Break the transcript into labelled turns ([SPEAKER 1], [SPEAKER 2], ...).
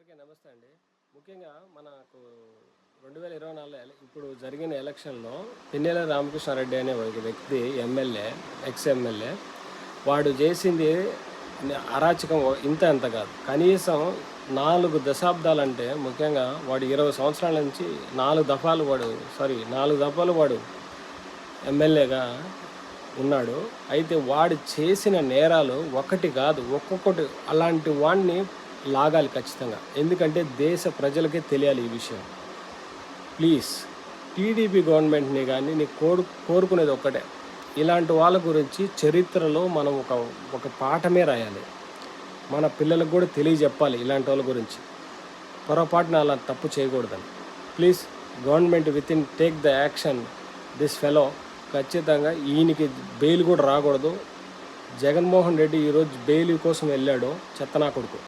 [SPEAKER 1] అందరికీ నమస్తే అండి. ముఖ్యంగా మనకు 2024 ఇప్పుడు జరిగిన ఎలక్షన్‌లో పిన్నెల రామకృష్ణారెడ్డి అనే ఒక వ్యక్తి ఎమ్మెల్యే, ఎక్స్ ఎమ్మెల్యే వాడు చేసింది అరాచకం ఇంత అంత కాదు. కనీసం 4 దశాబ్దాలంటే ముఖ్యంగా వాడు 20 సంవత్సరాల నుంచి 4 దఫాలు వాడు ఎమ్మెల్యేగా ఉన్నాడు. అయితే వాడు చేసిన నేరాలు ఒకటి కాదు, ఒక్కొక్కటి అలాంటి వాడిని లాగాలి ఖచ్చితంగా. ఎందుకంటే దేశ ప్రజలకే తెలియాలి ఈ విషయం. ప్లీజ్ టీడీపీ గవర్నమెంట్ని కానీ నీ కోరుకునేది ఒక్కటే, ఇలాంటి వాళ్ళ గురించి చరిత్రలో మనం ఒక పాఠమే రాయాలి. మన పిల్లలకు కూడా తెలియజెప్పాలి ఇలాంటి వాళ్ళ గురించి. పొరపాటున అలా తప్పు చేయకూడదని. Please government within take the action this fellow. ఖచ్చితంగా ఈయనకి బెయిల్ కూడా రాకూడదు. జగన్మోహన్ రెడ్డి ఈరోజు బెయిల్ కోసం వెళ్ళాడు, చెత్తనా కొడుకు.